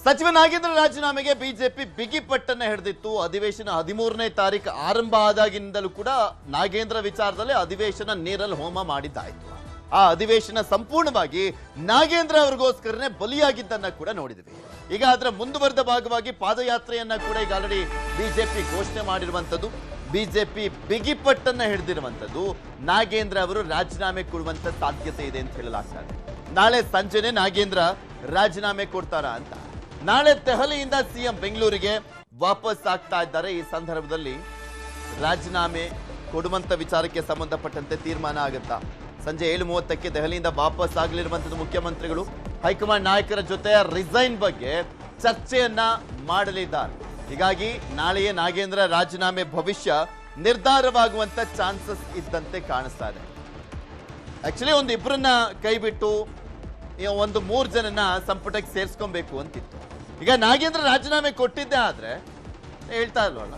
ಸಚಿವ ನಾಗೇಂದ್ರ ರಾಜೀನಾಮೆಗೆ ಬಿಜೆಪಿ ಬಿಗಿಪಟ್ಟನ್ನ ಹಿಡಿದಿತ್ತು. ಅಧಿವೇಶನ 13ನೇ ತಾರೀಕು ಆರಂಭ ಆದಾಗಿನಿಂದಲೂ ಕೂಡ ನಾಗೇಂದ್ರ ವಿಚಾರದಲ್ಲಿ ಅಧಿವೇಶನ ನೀರಲ್ಲಿ ಹೋಮ ಮಾಡಿದ್ದಾಯಿತು. ಆ ಅಧಿವೇಶನ ಸಂಪೂರ್ಣವಾಗಿ ನಾಗೇಂದ್ರ ಅವರಿಗೋಸ್ಕರನೇ ಬಲಿಯಾಗಿದ್ದನ್ನ ಕೂಡ ನೋಡಿದ್ವಿ. ಈಗ ಅದರ ಮುಂದುವರೆದ ಭಾಗವಾಗಿ ಪಾದಯಾತ್ರೆಯನ್ನ ಕೂಡ ಈಗ ಆಲ್ರೆಡಿ ಬಿಜೆಪಿ ಘೋಷಣೆ ಮಾಡಿರುವಂತದ್ದು, ಬಿಜೆಪಿ ಬಿಗಿಪಟ್ಟನ್ನ ಹಿಡಿದಿರುವಂತದ್ದು. ನಾಗೇಂದ್ರ ಅವರು ರಾಜೀನಾಮೆ ಕೊಡುವಂತ ಸಾಧ್ಯತೆ ಇದೆ ಅಂತ ಹೇಳಲಾಗ್ತದೆ. ನಾಳೆ ಸಂಜೆನೆ ನಾಗೇಂದ್ರ ರಾಜೀನಾಮೆ ಕೊಡ್ತಾರಾ ಅಂತ. ನಾಳೆ ದೆಹಲಿಯಿಂದ ಸಿಎಂ ಬೆಂಗಳೂರಿಗೆ ವಾಪಸ್ ಆಗ್ತಾ ಇದ್ದಾರೆ. ಈ ಸಂದರ್ಭದಲ್ಲಿ ರಾಜೀನಾಮೆ ಕೊಡುವಂತ ವಿಚಾರಕ್ಕೆ ಸಂಬಂಧಪಟ್ಟಂತೆ ತೀರ್ಮಾನ ಆಗುತ್ತಾ? ಸಂಜೆ 7:30ಕ್ಕೆ ದೆಹಲಿಯಿಂದ ವಾಪಸ್ ಆಗಲಿರುವಂತದ್ದು ಮುಖ್ಯಮಂತ್ರಿಗಳು ಹೈಕಮಾಂಡ್ ನಾಯಕರ ಜೊತೆ ರಿಸೈನ್ ಬಗ್ಗೆ ಚರ್ಚೆಯನ್ನ ಮಾಡಲಿದ್ದಾರೆ. ಹೀಗಾಗಿ ನಾಳೆಯೇ ನಾಗೇಂದ್ರ ರಾಜೀನಾಮೆ ಭವಿಷ್ಯ ನಿರ್ಧಾರವಾಗುವಂತ ಚಾನ್ಸಸ್ ಇದ್ದಂತೆ ಕಾಣಿಸ್ತಾ ಇದೆ. ಆಕ್ಚುಲಿ ಒಂದು ಇಬ್ಬರನ್ನ ಕೈ ಬಿಟ್ಟು ಒಂದು 3 ಜನನ ಸಂಪುಟಕ್ಕೆ ಸೇರಿಸ್ಕೊಬೇಕು ಅಂತಿತ್ತು. ಈಗ ನಾಗೇಂದ್ರ ರಾಜೀನಾಮೆ ಕೊಟ್ಟಿದ್ದೆ ಆದ್ರೆ ಹೇಳ್ತಾ ಇಲ್ವಲ್ಲ,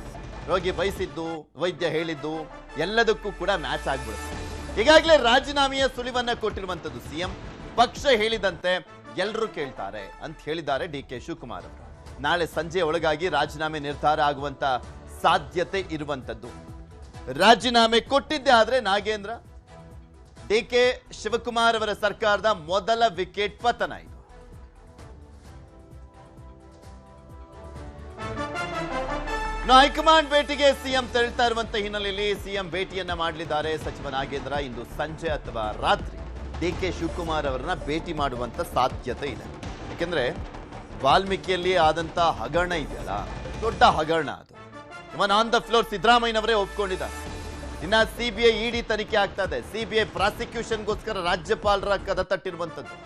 ರೋಗಿ ಬಯಸಿದ್ದು ವೈದ್ಯ ಹೇಳಿದ್ದು ಎಲ್ಲದಕ್ಕೂ ಕೂಡ ಮ್ಯಾಚ್ ಆಗ್ಬಿಡುತ್ತೆ. ಈಗಾಗಲೇ ರಾಜೀನಾಮೆಯ ಸುಳಿವನ್ನ ಕೊಟ್ಟಿರುವಂತದ್ದು ಸಿಎಂ. ಪಕ್ಷ ಹೇಳಿದಂತೆ ಎಲ್ಲರೂ ಕೇಳ್ತಾರೆ ಅಂತ ಹೇಳಿದ್ದಾರೆ ಡಿ.ಕೆ. ಶಿವಕುಮಾರ್ ಅವರು. ನಾಳೆ ಸಂಜೆ ಒಳಗಾಗಿ ರಾಜೀನಾಮೆ ನಿರ್ಧಾರ ಆಗುವಂತ ಸಾಧ್ಯತೆ ಇರುವಂತದ್ದು. ರಾಜೀನಾಮೆ ಕೊಟ್ಟಿದ್ದೆ ಆದ್ರೆ ನಾಗೇಂದ್ರ, ಡಿ.ಕೆ. ಶಿವಕುಮಾರ್ ಅವರ ಸರ್ಕಾರದ ಮೊದಲ ವಿಕೆಟ್ ಪತನ ಇದು. ಹೈಕಮಾಂಡ್ ಭೇಟಿಗೆ ಸಿಎಂ ತೆರಳ್ತಾ ಇರುವಂತ ಹಿನ್ನೆಲೆಯಲ್ಲಿ ಸಿಎಂ ಭೇಟಿಯನ್ನ ಮಾಡಲಿದ್ದಾರೆ ಸಚಿವ ನಾಗೇಂದ್ರ. ಇಂದು ಸಂಜೆ ಅಥವಾ ರಾತ್ರಿ ಡಿ.ಕೆ. ಶಿವಕುಮಾರ್ ಅವರನ್ನ ಭೇಟಿ ಮಾಡುವಂತ ಸಾಧ್ಯತೆ ಇದೆ. ಯಾಕೆಂದ್ರೆ ವಾಲ್ಮೀಕಿಯಲ್ಲಿ ಆದಂತ ಹಗರಣ ಇದೆಯಲ್ಲ, ದೊಡ್ಡ ಹಗರಣ ಅದು. ಇವನ್ ಆನ್ ದ ಫ್ಲೋರ್ ಸಿದ್ದರಾಮಯ್ಯನವರೇ ಒಪ್ಕೊಂಡಿದ್ದಾರೆ. ಇನ್ನ ಸಿಬಿಐ ಇಡಿ ತನಿಖೆ ಆಗ್ತಾ ಇದೆ. ಸಿಬಿಐ ಪ್ರಾಸಿಕ್ಯೂಷನ್ಗೋಸ್ಕರ ರಾಜ್ಯಪಾಲರ ಕದ ತಟ್ಟಿರುವಂತದ್ದು.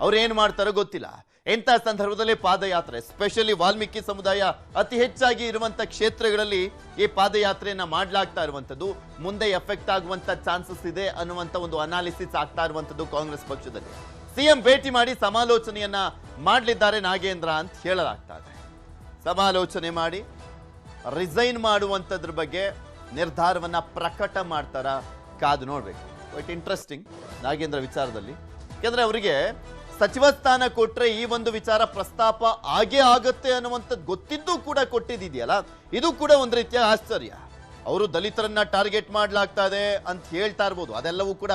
ಅವ್ರು ಏನ್ ಮಾಡ್ತಾರೋ ಗೊತ್ತಿಲ್ಲ. ಎಂಥ ಸಂದರ್ಭದಲ್ಲಿ ಪಾದಯಾತ್ರೆ, ಸ್ಪೆಷಲಿ ವಾಲ್ಮೀಕಿ ಸಮುದಾಯ ಅತಿ ಹೆಚ್ಚಾಗಿ ಇರುವಂತ ಕ್ಷೇತ್ರಗಳಲ್ಲಿ ಈ ಪಾದಯಾತ್ರೆಯನ್ನ ಮಾಡಲಾಗ್ತಾ ಇರುವಂತದ್ದು. ಮುಂದೆ ಎಫೆಕ್ಟ್ ಆಗುವಂತ ಚಾನ್ಸಸ್ ಇದೆ ಅನ್ನುವಂತ ಒಂದು ಅನಾಲಿಸಿಸ್ ಆಗ್ತಾ ಇರುವಂತದ್ದು ಕಾಂಗ್ರೆಸ್ ಪಕ್ಷದಲ್ಲಿ. ಸಿಎಂ ಭೇಟಿ ಮಾಡಿ ಸಮಾಲೋಚನೆಯನ್ನ ಮಾಡಲಿದ್ದಾರೆ ನಾಗೇಂದ್ರ ಅಂತ ಹೇಳಲಾಗ್ತಾ ಇದೆ. ಸಮಾಲೋಚನೆ ಮಾಡಿ ರಿಸೈನ್ ಮಾಡುವಂತದ್ರ ಬಗ್ಗೆ ನಿರ್ಧಾರವನ್ನ ಪ್ರಕಟ ಮಾಡ್ತಾರ, ಕಾದು ನೋಡ್ಬೇಕು. ಬಟ್ ಇಂಟ್ರೆಸ್ಟಿಂಗ್ ನಾಗೇಂದ್ರ ವಿಚಾರದಲ್ಲಿ. ಯಾಕಂದ್ರೆ ಅವರಿಗೆ ಸಚಿವ ಸ್ಥಾನ ಕೊಟ್ರೆ ಈ ಒಂದು ವಿಚಾರ ಪ್ರಸ್ತಾಪ ಆಗೇ ಆಗುತ್ತೆ ಅನ್ನುವಂಥದ್ದು ಗೊತ್ತಿದ್ದು ಕೂಡ ಕೊಟ್ಟಿದೆಯಲ್ಲ, ಇದು ಕೂಡ ಒಂದು ರೀತಿಯ ಆಶ್ಚರ್ಯ. ಅವರು ದಲಿತರನ್ನ ಟಾರ್ಗೆಟ್ ಮಾಡ್ಲಾಗ್ತಾ ಇದೆ ಅಂತ ಹೇಳ್ತಾ ಇರ್ಬೋದು, ಅದೆಲ್ಲವೂ ಕೂಡ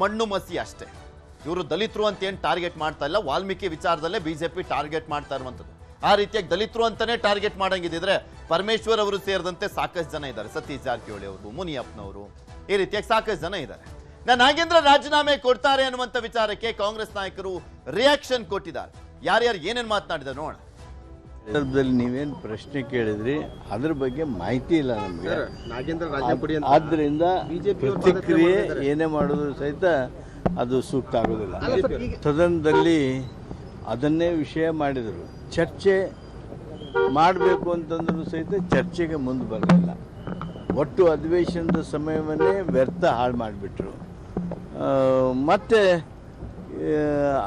ಮಣ್ಣು ಮಸಿ ಅಷ್ಟೇ. ಇವರು ದಲಿತರು ಅಂತ ಏನ್ ಟಾರ್ಗೆಟ್ ಮಾಡ್ತಾ ಇಲ್ಲ, ವಾಲ್ಮೀಕಿ ವಿಚಾರದಲ್ಲೇ ಬಿಜೆಪಿ ಟಾರ್ಗೆಟ್ ಮಾಡ್ತಾ ಇರುವಂಥದ್ದು. ಆ ರೀತಿಯಾಗಿ ದಲಿತರು ಅಂತಾನೆ ಟಾರ್ಗೆಟ್ ಮಾಡಂಗಿದ್ರೆ ಪರಮೇಶ್ವರ್ ಅವರು ಸೇರಿದಂತೆ ಸಾಕಷ್ಟು ಜನ ಇದ್ದಾರೆ. ಸತೀಶ್ ಜಾರಕಿಹೊಳಿ ಅವರು, ಮುನಿಯಪ್ಪನವರು, ಈ ರೀತಿಯಾಗಿ ಸಾಕಷ್ಟು ಜನ ಇದ್ದಾರೆ. ನಾಗೇಂದ್ರ ರಾಜೀನಾಮೆ ಕೊಡ್ತಾರೆ ಅನ್ನುವಂತ ವಿಚಾರಕ್ಕೆ ಕಾಂಗ್ರೆಸ್ ನಾಯಕರು ರಿಯಾಕ್ಷನ್ ಕೊಟ್ಟಿದ್ದಾರೆ. ಯಾರ್ಯಾರು ಏನೇನು ಮಾತನಾಡಿದ್ದಾರೆ ನೋಡೋಣ. ಸಂದರ್ಭದಲ್ಲಿ ನೀವೇನು ಪ್ರಶ್ನೆ ಕೇಳಿದ್ರಿ ಅದ್ರ ಬಗ್ಗೆ ಮಾಹಿತಿ ಇಲ್ಲ ನಮಗೆ. ಆದ್ರಿಂದ ಪ್ರತಿಕ್ರಿಯೆ ಏನೇ ಮಾಡೋದು ಸಹಿತ ಅದು ಸೂಕ್ತ ಆಗೋದಿಲ್ಲ. ಸದನದಲ್ಲಿ ಅದನ್ನೇ ವಿಷಯ ಮಾಡಿದರು. ಚರ್ಚೆ ಮಾಡಬೇಕು ಅಂತಂದ್ರೂ ಸಹಿತ ಚರ್ಚೆಗೆ ಮುಂದೆ ಬರಲಿಲ್ಲ. ಒಟ್ಟು ಅಧಿವೇಶನದ ಸಮಯವನ್ನೇ ವ್ಯರ್ಥ ಹಾಳು ಮಾಡಿಬಿಟ್ರು. ಮತ್ತೆ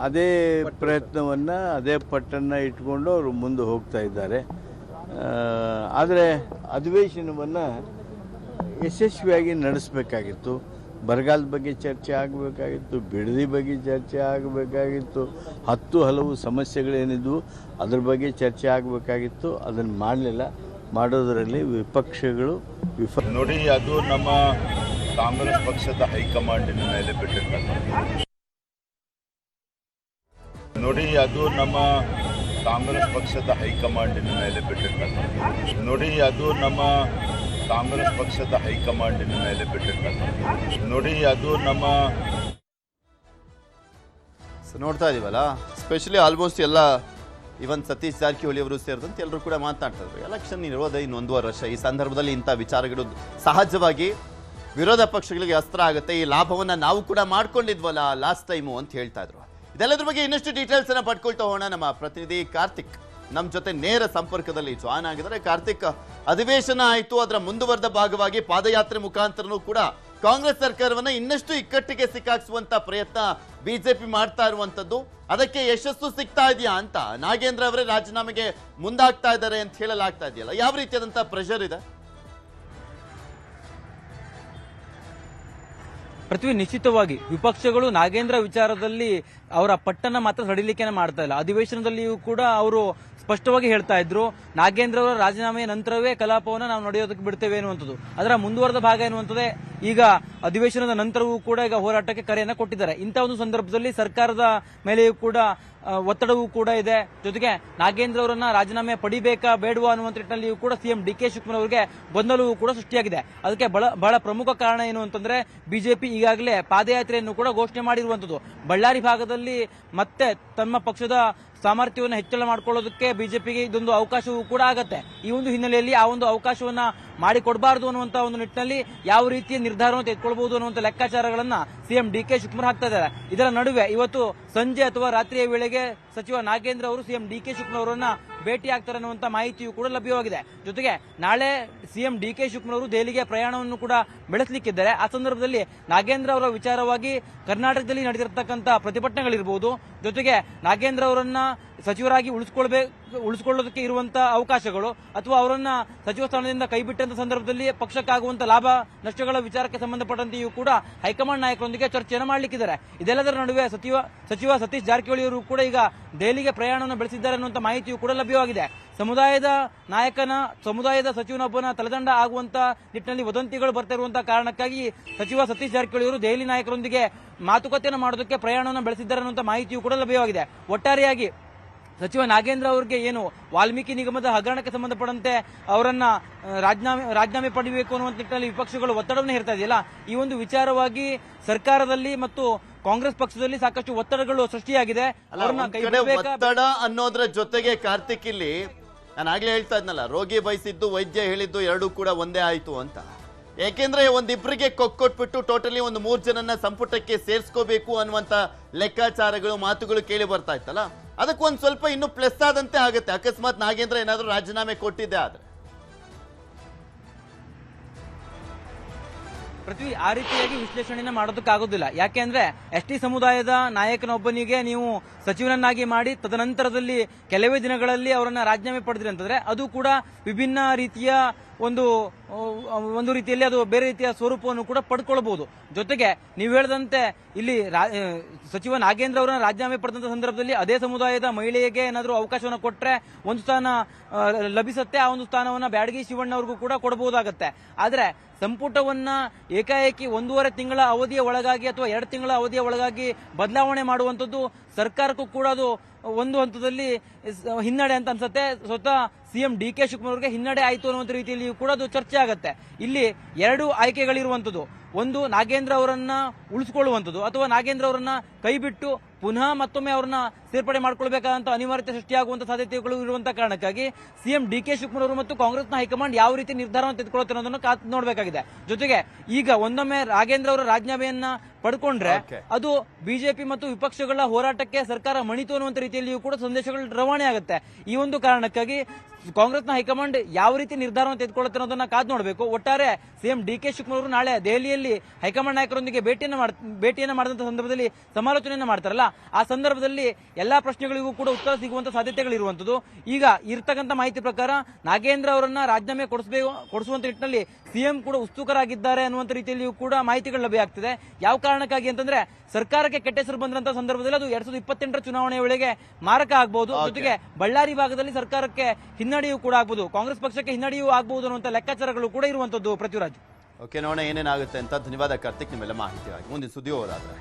ಅದೇ ಪ್ರಯತ್ನವನ್ನು ಅದೇ ಪಟ್ಟನ್ನು ಇಟ್ಕೊಂಡು ಅವರು ಮುಂದೆ ಹೋಗ್ತಾ ಇದ್ದಾರೆ. ಆದರೆ ಅಧಿವೇಶನವನ್ನು ಯಶಸ್ವಿಯಾಗಿ ನಡೆಸಬೇಕಾಗಿತ್ತು. ಬರಗಾಲದ ಬಗ್ಗೆ ಚರ್ಚೆ ಆಗಬೇಕಾಗಿತ್ತು, ಬಿಡದಿ ಬಗ್ಗೆ ಚರ್ಚೆ ಆಗಬೇಕಾಗಿತ್ತು, ಹಲವು ಸಮಸ್ಯೆಗಳೇನಿದ್ವು ಅದ್ರ ಬಗ್ಗೆ ಚರ್ಚೆ ಆಗಬೇಕಾಗಿತ್ತು. ಅದನ್ನು ಮಾಡಲಿಲ್ಲ. ಮಾಡೋದರಲ್ಲಿ ವಿಪಕ್ಷಗಳು ನೋಡಿ, ಅದು ನಮ್ಮ ಕಾಂಗ್ರೆಸ್ ಪಕ್ಷದ ಹೈಕಮಾಂಡಿನ ಮೇಲೆ ಬಿಟ್ಟಿರ್ತಕ್ಕಂಥದ್ದು. ನೋಡಿ, ಅದು ನಮ್ಮ ಕಾಂಗ್ರೆಸ್ ಪಕ್ಷದ ಹೈಕಮಾಂಡಿನ ಮೇಲೆ ಬಿಟ್ಟಿರ್ತಕ್ಕಂಥದ್ದು. ನೋಡಿ, ಅದು ನಮ್ಮ ಕಾಂಗ್ರೆಸ್ ಪಕ್ಷದ ಹೈಕಮಾಂಡಿನ ಮೇಲೆ ಬಿಟ್ಟಿರ್ತಕ್ಕಂಥದ್ದು. ನೋಡಿ, ಅದು ನಮ್ಮ ನೋಡ್ತಾ ಇದೀವಲ್ಲ, ಸ್ಪೆಷಲಿ ಆಲ್ಮೋಸ್ಟ್ ಎಲ್ಲ ಇವನ್ ಸತೀಶ್ ಜಾರಕಿಹೊಳಿ ಅವರು ಸೇರಿದಂತೆ ಎಲ್ಲರೂ ಕೂಡ ಮಾತನಾಡ್ತಾ ಇದ್ರು. ಎಲೆಕ್ಷನ್ ಇರೋದೇ ಇನ್ನು 1.5 ವರ್ಷ. ಈ ಸಂದರ್ಭದಲ್ಲಿ ಇಂಥ ವಿಚಾರಗಳು ಸಹಜವಾಗಿ ವಿರೋಧ ಪಕ್ಷಗಳಿಗೆ ಅಸ್ತ್ರ ಆಗುತ್ತೆ. ಈ ಲಾಭವನ್ನ ನಾವು ಕೂಡ ಮಾಡ್ಕೊಂಡಿದ್ವಲ್ಲ ಲಾಸ್ಟ್ ಟೈಮು ಅಂತ ಹೇಳ್ತಾ ಇದ್ರು. ಇದೆಲ್ಲದ್ರ ಬಗ್ಗೆ ಇನ್ನಷ್ಟು ಡೀಟೇಲ್ಸ್ ಅನ್ನ ಪಡ್ಕೊಳ್ತಾ ಹೋಗೋಣ. ನಮ್ಮ ಪ್ರತಿನಿಧಿ ಕಾರ್ತಿಕ್ ನಮ್ಮ ಜೊತೆ ನೇರ ಸಂಪರ್ಕದಲ್ಲಿ ಜಾಯ್ನ್ ಆಗಿದ್ದಾರೆ. ಕಾರ್ತಿಕ್, ಅಧಿವೇಶನ ಆಯಿತು, ಅದರ ಮುಂದುವರೆದ ಭಾಗವಾಗಿ ಪಾದಯಾತ್ರೆ ಮುಖಾಂತರನೂ ಕೂಡ ಕಾಂಗ್ರೆಸ್ ಸರ್ಕಾರವನ್ನ ಇನ್ನಷ್ಟು ಇಕ್ಕಟ್ಟಿಗೆ ಸಿಕ್ಕಾಕ್ಸುವಂತ ಪ್ರಯತ್ನ ಬಿಜೆಪಿ ಮಾಡ್ತಾ ಇರುವಂತದ್ದು, ಅದಕ್ಕೆ ಯಶಸ್ಸು ಸಿಗ್ತಾ ಇದೆಯಾ ಅಂತ ನಾಗೇಂದ್ರ ಅವರೇ ರಾಜೀನಾಮೆಗೆ ಮುಂದಾಗ್ತಾ ಇದ್ದಾರೆ ಅಂತ ಹೇಳಲಾಗ್ತಾ ಇದೆಯಲ್ಲ, ಯಾವ ರೀತಿಯಾದಂತ ಪ್ರೆಷರ್ ಇದೆ? ಪೃಥ್ವಿ, ನಿಶ್ಚಿತವಾಗಿ ವಿಪಕ್ಷಗಳು ನಾಗೇಂದ್ರ ವಿಚಾರದಲ್ಲಿ ಅವರ ಪಟ್ಟನ್ನ ಮಾತ್ರ ಸಡಿಲಿಕೆನೆ ಮಾಡ್ತಾ ಇಲ್ಲ. ಅಧಿವೇಶನದಲ್ಲಿಯೂ ಕೂಡ ಅವರು ಸ್ಪಷ್ಟವಾಗಿ ಹೇಳ್ತಾ ಇದ್ರು, ನಾಗೇಂದ್ರ ಅವರ ರಾಜೀನಾಮೆಯ ನಂತರವೇ ಕಲಾಪವನ್ನು ನಾವು ನಡೆಯೋದಕ್ಕೆ ಬಿಡ್ತೇವೆ ಎನ್ನುವಂಥದ್ದು. ಅದರ ಮುಂದುವರೆದ ಭಾಗ ಎನ್ನುವಂಥದ್ದೇ ಈಗ ಅಧಿವೇಶನದ ನಂತರವೂ ಕೂಡ ಈಗ ಹೋರಾಟಕ್ಕೆ ಕರೆಯನ್ನ ಕೊಟ್ಟಿದ್ದಾರೆ. ಇಂಥ ಒಂದು ಸಂದರ್ಭದಲ್ಲಿ ಸರ್ಕಾರದ ಮೇಲೆಯೂ ಕೂಡ ಒತ್ತಡವೂ ಕೂಡ ಇದೆ. ಜೊತೆಗೆ ನಾಗೇಂದ್ರ ಅವರನ್ನ ರಾಜೀನಾಮೆ ಪಡಿಬೇಕಾ ಬೇಡವಾ ಅನ್ನುವಂಥ ನಿಟ್ಟಿನಲ್ಲಿಯೂ ಕೂಡ ಸಿಎಂ ಡಿ.ಕೆ. ಶಿವಕುಮಾರ್ ಅವರಿಗೆ ಗೊಂದಲವೂ ಕೂಡ ಸೃಷ್ಟಿಯಾಗಿದೆ. ಅದಕ್ಕೆ ಬಹಳ ಪ್ರಮುಖ ಕಾರಣ ಏನು ಅಂತಂದ್ರೆ ಬಿಜೆಪಿ ಈಗಾಗಲೇ ಪಾದಯಾತ್ರೆಯನ್ನು ಕೂಡ ಘೋಷಣೆ ಮಾಡಿರುವಂತದ್ದು. ಬಳ್ಳಾರಿ ಭಾಗದಲ್ಲಿ ಮತ್ತೆ ತಮ್ಮ ಪಕ್ಷದ ಸಾಮರ್ಥ್ಯವನ್ನು ಹೆಚ್ಚಳ ಮಾಡಿಕೊಳ್ಳೋದಕ್ಕೆ ಬಿಜೆಪಿಗೆ ಇದೊಂದು ಅವಕಾಶವೂ ಕೂಡ ಆಗತ್ತೆ. ಈ ಒಂದು ಹಿನ್ನೆಲೆಯಲ್ಲಿ ಆ ಒಂದು ಅವಕಾಶವನ್ನ ಮಾಡಿಕೊಡಬಾರದು ಅನ್ನುವಂತ ಒಂದು ನಿಟ್ಟಿನಲ್ಲಿ ಯಾವ ರೀತಿಯ ನಿರ್ಧಾರವನ್ನು ತೆಗೆದುಕೊಳ್ಳಬಹುದು ಅನ್ನುವಂಥ ಲೆಕ್ಕಾಚಾರಗಳನ್ನ ಸಿಎಂ ಡಿ.ಕೆ. ಶಿವಕುಮಾರ್ ಹಾಕ್ತಾ ಇದ್ದಾರೆ. ಇದರ ನಡುವೆ ಇವತ್ತು ಸಂಜೆ ಅಥವಾ ರಾತ್ರಿಯ ವೇಳೆಗೆ ಸಚಿವ ನಾಗೇಂದ್ರ ಅವರು ಸಿಎಂ ಡಿ.ಕೆ. ಶಿವಕುಮಾರ್ ಅವರನ್ನ ಭೇಟಿ ಆಗ್ತಾರೆ ಅನ್ನುವಂಥ ಮಾಹಿತಿಯೂ ಕೂಡ ಲಭ್ಯವಾಗಿದೆ. ಜೊತೆಗೆ ನಾಳೆ ಸಿಎಂ ಡಿ.ಕೆ. ಶಿವಕುಮಾರ್ ಅವರು ದೆಹಲಿಗೆ ಪ್ರಯಾಣವನ್ನು ಕೂಡ ಬೆಳೆಸಲಿಕ್ಕಿದ್ದಾರೆ. ಆ ಸಂದರ್ಭದಲ್ಲಿ ನಾಗೇಂದ್ರ ಅವರ ವಿಚಾರವಾಗಿ ಕರ್ನಾಟಕದಲ್ಲಿ ನಡೆದಿರತಕ್ಕಂಥ ಪ್ರತಿಭಟನೆಗಳಿರಬಹುದು, ಜೊತೆಗೆ ನಾಗೇಂದ್ರ ಅವರನ್ನ ಸಚಿವರಾಗಿ ಉಳಿಸಿಕೊಳ್ಳೋದಕ್ಕೆ ಇರುವಂತಹ ಅವಕಾಶಗಳು ಅಥವಾ ಅವರನ್ನ ಸಚಿವ ಸ್ಥಾನದಿಂದ ಕೈಬಿಟ್ಟಂತ ಸಂದರ್ಭದಲ್ಲಿ ಪಕ್ಷಕ್ಕಾಗುವಂತಹ ಲಾಭ ನಷ್ಟಗಳ ವಿಚಾರಕ್ಕೆ ಸಂಬಂಧಪಟ್ಟಂತೆಯೂ ಕೂಡ ಹೈಕಮಾಂಡ್ ನಾಯಕರೊಂದಿಗೆ ಚರ್ಚೆಯನ್ನು ಮಾಡಲಿಕ್ಕಿದ್ದಾರೆ. ಇದೆಲ್ಲದರ ನಡುವೆ ಸಚಿವ ಸತೀಶ್ ಜಾರಕಿಹೊಳಿ ಅವರು ಕೂಡ ಈಗ ದೆಹಲಿಗೆ ಪ್ರಯಾಣವನ್ನು ಬೆಳೆಸಿದ್ದಾರೆ ಅನ್ನುವಂಥ ಮಾಹಿತಿಯೂ ಕೂಡ ಲಭ್ಯವಾಗಿದೆ. ಸಮುದಾಯದ ಸಚಿವನೊಬ್ಬನ ತಲೆದಂಡ ಆಗುವಂತ ನಿಟ್ಟಿನಲ್ಲಿ ವದಂತಿಗಳು ಬರ್ತಾ ಇರುವಂತಹ ಕಾರಣಕ್ಕಾಗಿ ಸಚಿವ ಸತೀಶ್ ಜಾರಕಿಹೊಳಿ ಅವರು ದೆಹಲಿ ನಾಯಕರೊಂದಿಗೆ ಮಾತುಕತೆಯನ್ನು ಮಾಡೋದಕ್ಕೆ ಪ್ರಯಾಣವನ್ನು ಬೆಳೆಸಿದ್ದಾರೆ ಅನ್ನುವಂಥ ಮಾಹಿತಿಯೂ ಕೂಡ ಲಭ್ಯವಾಗಿದೆ. ಒಟ್ಟಾರೆಯಾಗಿ ಸಚಿವ ನಾಗೇಂದ್ರ ಅವರಿಗೆ ಏನು ವಾಲ್ಮೀಕಿ ನಿಗಮದ ಹಗರಣಕ್ಕೆ ಸಂಬಂಧಪಟ್ಟಂತೆ ಅವರನ್ನ ರಾಜೀನಾಮೆ ಪಡೆಯಬೇಕು ಅನ್ನುವಂಥ ನಿಟ್ಟಿನಲ್ಲಿ ವಿಪಕ್ಷಗಳು ಒತ್ತಡವನ್ನು ಹೇರ್ತಾ ಇದೆಯಲ್ಲ, ಈ ಒಂದು ವಿಚಾರವಾಗಿ ಸರ್ಕಾರದಲ್ಲಿ ಮತ್ತು ಕಾಂಗ್ರೆಸ್ ಪಕ್ಷದಲ್ಲಿ ಸಾಕಷ್ಟು ಒತ್ತಡಗಳು ಸೃಷ್ಟಿಯಾಗಿದೆ. ಒತ್ತಡ ಅನ್ನೋದ್ರ ಜೊತೆಗೆ ಕಾರ್ತಿಕ್, ಇಲ್ಲಿ ನಾನು ಆಗ್ಲೇ ಹೇಳ್ತಾ ಇದ್ನಲ್ಲ, ರೋಗಿ ಬಯಸಿದ್ದು ವೈದ್ಯ ಹೇಳಿದ್ದು ಎರಡೂ ಕೂಡ ಒಂದೇ ಆಯ್ತು ಅಂತ. ಯಾಕೆಂದ್ರೆ ಒಂದಿಬ್ಬರಿಗೆ ಕೊಟ್ಬಿಟ್ಟು ಟೋಟಲಿ ಒಂದು 3 ಜನನ್ನ ಸಂಪುಟಕ್ಕೆ ಸೇರ್ಸ್ಕೋಬೇಕು ಅನ್ನುವಂತ ಲೆಕ್ಕಾಚಾರಗಳು ಮಾತುಗಳು ಕೇಳಿ ಬರ್ತಾ ಇತ್ತಲ್ಲ, ಅದಕ್ಕೊಂದು ಸ್ವಲ್ಪ ಇನ್ನು ಪ್ಲಸ್ ಆದಂತೆ ಆಗುತ್ತೆ ಅಕಸ್ಮಾತ್ ನಾಗೇಂದ್ರ ಏನಾದ್ರೂ ರಾಜೀನಾಮೆ ಕೊಟ್ಟಿದ್ದೆ ಆದ್ರೆ. ಪೃಥ್ವಿ, ಆ ರೀತಿಯಾಗಿ ವಿಶ್ಲೇಷಣೆಯನ್ನು ಮಾಡೋದಕ್ಕಾಗೋದಿಲ್ಲ. ಯಾಕೆಂದ್ರೆ ಎಸ್ಟಿ ಸಮುದಾಯದ ನಾಯಕನೊಬ್ಬನಿಗೆ ನೀವು ಸಚಿವನನ್ನಾಗಿ ಮಾಡಿ ತದನಂತರದಲ್ಲಿ ಕೆಲವೇ ದಿನಗಳಲ್ಲಿ ಅವರನ್ನ ರಾಜೀನಾಮೆ ಪಡೆದ್ರಿ ಅಂತಂದ್ರೆ ಅದು ಕೂಡ ವಿಭಿನ್ನ ರೀತಿಯ ಒಂದು ರೀತಿಯಲ್ಲಿ ಅದು ಬೇರೆ ರೀತಿಯ ಸ್ವರೂಪವನ್ನು ಕೂಡ ಪಡ್ಕೊಳ್ಬಹುದು. ಜೊತೆಗೆ ನೀವು ಹೇಳಿದಂತೆ ಇಲ್ಲಿ ಸಚಿವ ನಾಗೇಂದ್ರ ಅವರನ್ನ ರಾಜೀನಾಮೆ ಪಡೆದಂತ ಸಂದರ್ಭದಲ್ಲಿ ಅದೇ ಸಮುದಾಯದ ಮಹಿಳೆಗೆ ಏನಾದರೂ ಅವಕಾಶವನ್ನು ಕೊಟ್ರೆ ಒಂದು ಸ್ಥಾನ ಲಭಿಸುತ್ತೆ. ಆ ಒಂದು ಸ್ಥಾನವನ್ನ ಬ್ಯಾಡಗಿ ಶಿವಣ್ಣ ಅವ್ರಿಗೂ ಕೂಡ ಕೊಡಬಹುದಾಗತ್ತೆ. ಆದ್ರೆ ಸಂಪುಟವನ್ನ ಏಕಾಏಕಿ 1.5 ತಿಂಗಳ ಅವಧಿಯ ಒಳಗಾಗಿ ಅಥವಾ 2 ತಿಂಗಳ ಅವಧಿಯ ಒಳಗಾಗಿ ಬದಲಾವಣೆ ಮಾಡುವಂತದ್ದು ಸರ್ಕಾರಕ್ಕೂ ಕೂಡ ಅದು ಒಂದು ಹಂತದಲ್ಲಿ ಹಿನ್ನಡೆ ಅಂತ ಅನ್ಸುತ್ತೆ. ಸ್ವತಃ ಸಿಎಂ ಡಿ.ಕೆ. ಶಿವಕುಮಾರ್ ಅವರಿಗೆ ಹಿನ್ನಡೆ ಆಯಿತು ಅನ್ನುವಂಥ ರೀತಿಯಲ್ಲಿ ಕೂಡ ಅದು ಚರ್ಚೆ ಆಗುತ್ತೆ. ಇಲ್ಲಿ 2 ಆಯ್ಕೆಗಳಿರುವಂತದ್ದು, ಒಂದು ನಾಗೇಂದ್ರ ಅವರನ್ನ ಉಳಿಸಿಕೊಳ್ಳುವಂಥದ್ದು ಅಥವಾ ನಾಗೇಂದ್ರ ಅವರನ್ನ ಕೈಬಿಟ್ಟು ಪುನಃ ಮತ್ತೊಮ್ಮೆ ಅವರನ್ನ ಸೇರ್ಪಡೆ ಮಾಡಿಕೊಳ್ಬೇಕಾದಂತ ಅನಿವಾರ್ಯತೆ ಸೃಷ್ಟಿಯಾಗುವಂತಹ ಸಾಧ್ಯತೆಗಳು ಇರುವಂತಹ ಕಾರಣಕ್ಕಾಗಿ ಸಿಎಂ ಡಿ.ಕೆ. ಶಿವಕುಮಾರ್ ಅವರು ಮತ್ತು ಕಾಂಗ್ರೆಸ್ನ ಹೈಕಮಾಂಡ್ ಯಾವ ರೀತಿ ನಿರ್ಧಾರವನ್ನು ತೆಗೆದುಕೊಳ್ಳುತ್ತೆ ಅನ್ನೋದನ್ನು ಕಾದು ನೋಡಬೇಕಾಗಿದೆ. ಜೊತೆಗೆ ಈಗ ಒಂದೊಮ್ಮೆ ನಾಗೇಂದ್ರ ಅವರ ರಾಜೀನಾಮೆಯನ್ನ ಪಡ್ಕೊಂಡ್ರೆ ಅದು ಬಿಜೆಪಿ ಮತ್ತು ವಿಪಕ್ಷಗಳ ಹೋರಾಟಕ್ಕೆ ಸರ್ಕಾರ ಮಣಿತು ಅನ್ನುವಂಥ ರೀತಿಯಲ್ಲಿಯೂ ಕೂಡ ಸಂದೇಶಗಳು ರವಾನೆ ಆಗುತ್ತೆ. ಈ ಒಂದು ಕಾರಣಕ್ಕಾಗಿ ಕಾಂಗ್ರೆಸ್ನ ಹೈಕಮಾಂಡ್ ಯಾವ ರೀತಿ ನಿರ್ಧಾರವನ್ನು ತೆಗೆದುಕೊಳ್ಳುತ್ತೆ ಅನ್ನೋದನ್ನ ಕಾದು ನೋಡಬೇಕು. ಒಟ್ಟಾರೆ ಸಿಎಂ ಡಿ.ಕೆ. ಶಿವಕುಮಾರ್ ಅವರು ನಾಳೆ ದೆಹಲಿಯಲ್ಲಿ ಹೈಕಮಾಂಡ್ ನಾಯಕರೊಂದಿಗೆ ಭೇಟಿಯನ್ನು ಮಾಡಿದಂತ ಸಂದರ್ಭದಲ್ಲಿ ಸಮಾಲೋಚನೆಯನ್ನು ಮಾಡ್ತಾರಲ್ಲ, ಆ ಸಂದರ್ಭದಲ್ಲಿ ಎಲ್ಲಾ ಪ್ರಶ್ನೆಗಳಿಗೂ ಕೂಡ ಉತ್ತರ ಸಿಗುವಂತ ಸಾಧ್ಯತೆಗಳಿರುವಂತದ್ದು. ಈಗ ಇರ್ತಕ್ಕಂಥ ಮಾಹಿತಿ ಪ್ರಕಾರ ನಾಗೇಂದ್ರ ಅವರನ್ನ ರಾಜೀನಾಮೆ ಕೊಡಿಸುವಂತ ನಿಟ್ಟಿನಲ್ಲಿ ಸಿಎಂ ಕೂಡ ಉತ್ಸುಕರಾಗಿದ್ದಾರೆ ಅನ್ನುವಂಥ ರೀತಿಯಲ್ಲಿಯೂ ಕೂಡ ಮಾಹಿತಿಗಳು ಲಭ್ಯ ಆಗ್ತಿದೆ. ಯಾವ ಕಾರಣಕ್ಕಾಗಿ ಅಂತಂದ್ರೆ ಸರ್ಕಾರಕ್ಕೆ ಕೆಟ್ಟ ಹೆಸರು ಬಂದಂತ ಸಂದರ್ಭದಲ್ಲಿ ಅದು 2028ರ ಚುನಾವಣೆ ವೇಳೆಗೆ ಮಾರಕ ಆಗಬಹುದು. ಜೊತೆಗೆ ಬಳ್ಳಾರಿ ಭಾಗದಲ್ಲಿ ಸರ್ಕಾರಕ್ಕೆ ಹಿನ್ನಡೆಯೂ ಕೂಡ ಆಗಬಹುದು, ಕಾಂಗ್ರೆಸ್ ಪಕ್ಷಕ್ಕೆ ಹಿನ್ನಡೆಯೂ ಆಗಬಹುದು ಅನ್ನುವಂಥ ಲೆಕ್ಕಾಚಾರಗಳು ಕೂಡ ಇರುವಂತದ್ದು. ಪೃಥ್ವಿರಾಜ್, ಓಕೆ, ನೋಡೋಣ ಏನೇನಾಗುತ್ತೆ ಅಂತ. ಧನ್ಯವಾದ ಕಾರ್ತಿಕ್ ನಿಮ್ಮೆಲ್ಲ ಮಾಹಿತಿಗಾಗಿ. ಮುಂದಿನ ಸುದ್ದಿ ಹೋರಾದ್ರೆ